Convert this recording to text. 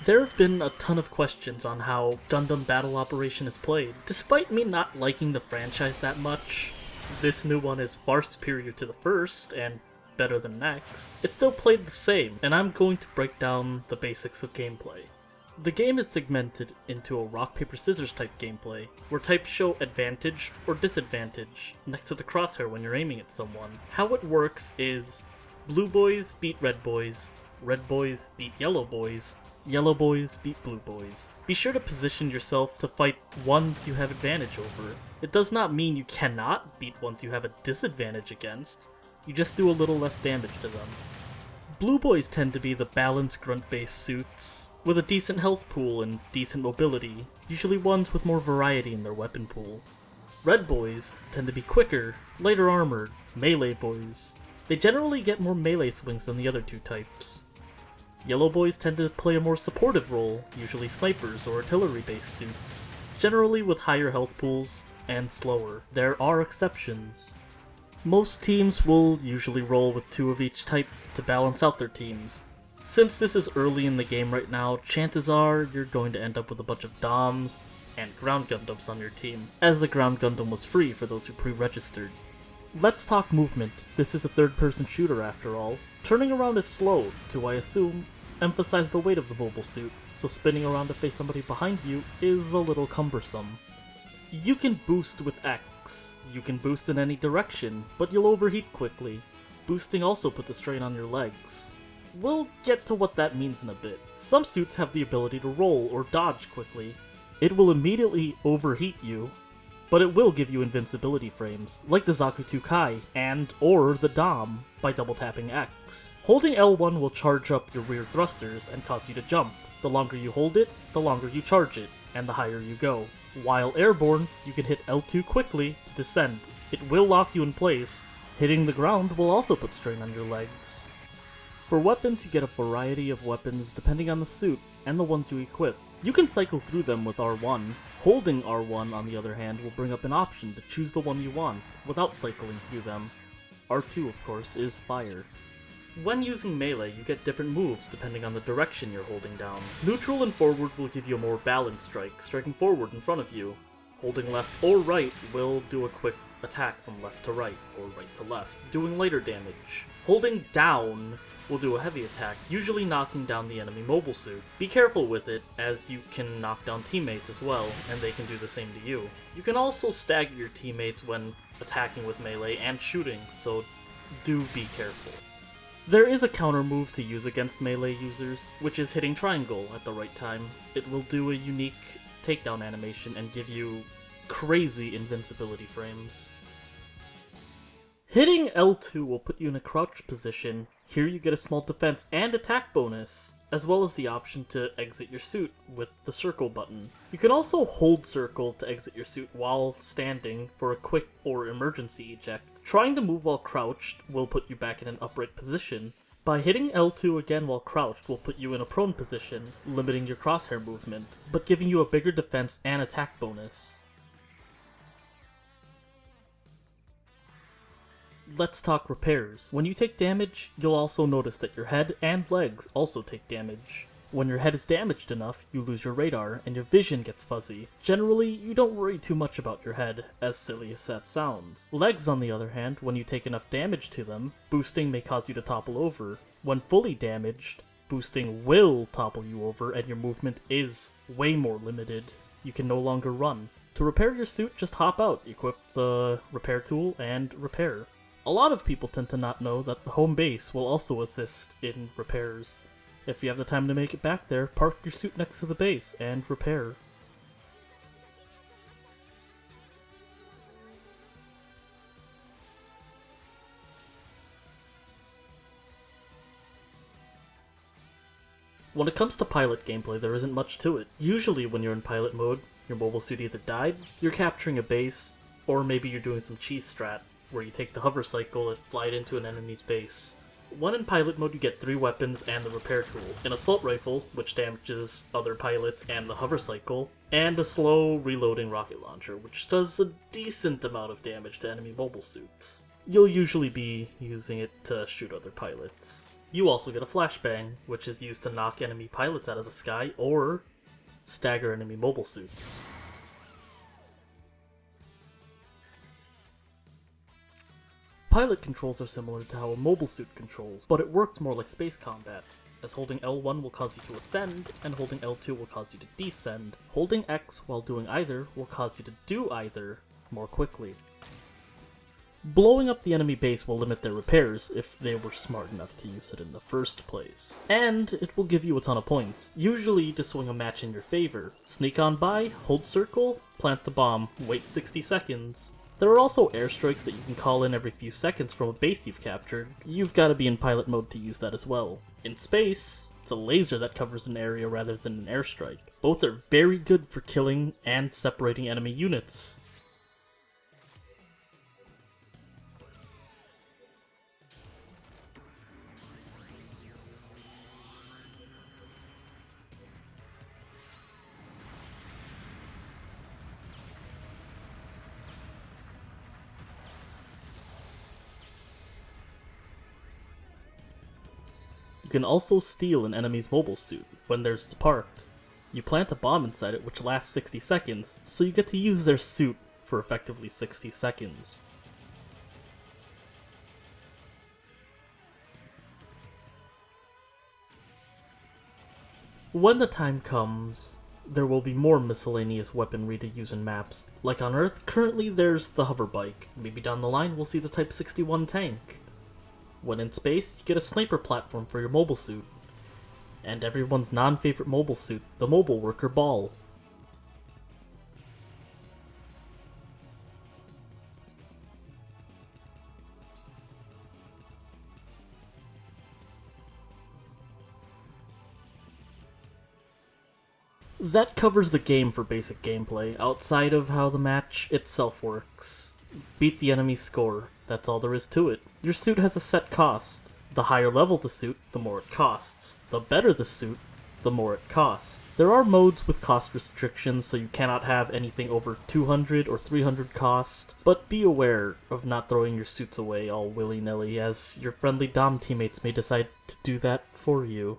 There have been a ton of questions on how Gundam Battle Operation is played. Despite me not liking the franchise that much, this new one is far superior to the first, and better than next. It's still played the same, and I'm going to break down the basics of gameplay. The game is segmented into a rock, paper, scissors type gameplay, where types show advantage or disadvantage next to the crosshair when you're aiming at someone. How it works is blue boys beat red boys beat yellow boys beat blue boys. Be sure to position yourself to fight ones you have advantage over. It does not mean you cannot beat ones you have a disadvantage against, you just do a little less damage to them. Blue boys tend to be the balanced grunt-based suits, with a decent health pool and decent mobility, usually ones with more variety in their weapon pool. Red boys tend to be quicker, lighter armored, melee boys. They generally get more melee swings than the other two types. Yellow boys tend to play a more supportive role, usually snipers or artillery-based suits, generally with higher health pools and slower. There are exceptions. Most teams will usually roll with 2 of each type to balance out their teams. Since this is early in the game right now, chances are you're going to end up with a bunch of DOMs and Ground Gundams on your team, as the Ground Gundam was free for those who pre-registered. Let's talk movement. This is a third-person shooter after all. Turning around is slow, to I assume emphasize the weight of the mobile suit, so spinning around to face somebody behind you is a little cumbersome. You can boost with X. You can boost in any direction, but you'll overheat quickly. Boosting also puts a strain on your legs. We'll get to what that means in a bit. Some suits have the ability to roll or dodge quickly. It will immediately overheat you, but it will give you invincibility frames, like the Zaku Kai and or the Dom, by double tapping X. Holding L1 will charge up your rear thrusters and cause you to jump. The longer you hold it, the longer you charge it, and the higher you go. While airborne, you can hit L2 quickly to descend. It will lock you in place. Hitting the ground will also put strain on your legs. For weapons, you get a variety of weapons depending on the suit and the ones you equip. You can cycle through them with R1. Holding R1, on the other hand, will bring up an option to choose the one you want without cycling through them. R2, of course, is fire. When using melee, you get different moves depending on the direction you're holding down. Neutral and forward will give you a more balanced strike, striking forward in front of you. Holding left or right will do a quick attack from left to right, or right to left, doing lighter damage. Holding down will do a heavy attack, usually knocking down the enemy mobile suit. Be careful with it, as you can knock down teammates as well, and they can do the same to you. You can also stagger your teammates when attacking with melee and shooting, so do be careful. There is a counter move to use against melee users, which is hitting triangle at the right time. It will do a unique takedown animation and give you crazy invincibility frames. Hitting L2 will put you in a crouched position. Here you get a small defense and attack bonus, as well as the option to exit your suit with the circle button. You can also hold circle to exit your suit while standing for a quick or emergency eject. Trying to move while crouched will put you back in an upright position. By hitting L2 again while crouched will put you in a prone position, limiting your crosshair movement, but giving you a bigger defense and attack bonus. Let's talk repairs. When you take damage, you'll also notice that your head and legs also take damage. When your head is damaged enough, you lose your radar, and your vision gets fuzzy. Generally, you don't worry too much about your head, as silly as that sounds. Legs, on the other hand, when you take enough damage to them, boosting may cause you to topple over. When fully damaged, boosting will topple you over, and your movement is way more limited. You can no longer run. To repair your suit, just hop out, equip the repair tool, and repair. A lot of people tend to not know that the home base will also assist in repairs. If you have the time to make it back there, park your suit next to the base and repair. When it comes to pilot gameplay, there isn't much to it. Usually when you're in pilot mode, your mobile suit either died, you're capturing a base, or maybe you're doing some cheese strat, where you take the hover cycle and fly it into an enemy's base. When in pilot mode, you get 3 weapons and the repair tool. An assault rifle, which damages other pilots and the hover cycle, and a slow reloading rocket launcher, which does a decent amount of damage to enemy mobile suits. You'll usually be using it to shoot other pilots. You also get a flashbang, which is used to knock enemy pilots out of the sky or stagger enemy mobile suits. Pilot controls are similar to how a mobile suit controls, but it works more like space combat, as holding L1 will cause you to ascend, and holding L2 will cause you to descend. Holding X while doing either will cause you to do either more quickly. Blowing up the enemy base will limit their repairs if they were smart enough to use it in the first place. And it will give you a ton of points, usually to swing a match in your favor. Sneak on by, hold circle, plant the bomb, wait 60 seconds. There are also airstrikes that you can call in every few seconds from a base you've captured. You've got to be in pilot mode to use that as well. In space, it's a laser that covers an area rather than an airstrike. Both are very good for killing and separating enemy units. You can also steal an enemy's mobile suit when theirs is parked. You plant a bomb inside it which lasts 60 seconds, so you get to use their suit for effectively 60 seconds. When the time comes, there will be more miscellaneous weaponry to use in maps. Like on Earth, currently there's the hover bike. Maybe down the line we'll see the Type 61 tank. When in space, you get a sniper platform for your mobile suit. And everyone's non-favorite mobile suit, the Mobile Worker Ball. That covers the game for basic gameplay, outside of how the match itself works. Beat the enemy's score. That's all there is to it. Your suit has a set cost. The higher level the suit, the more it costs. The better the suit, the more it costs. There are modes with cost restrictions, so you cannot have anything over 200 or 300 cost, but be aware of not throwing your suits away all willy-nilly, as your friendly Dom teammates may decide to do that for you.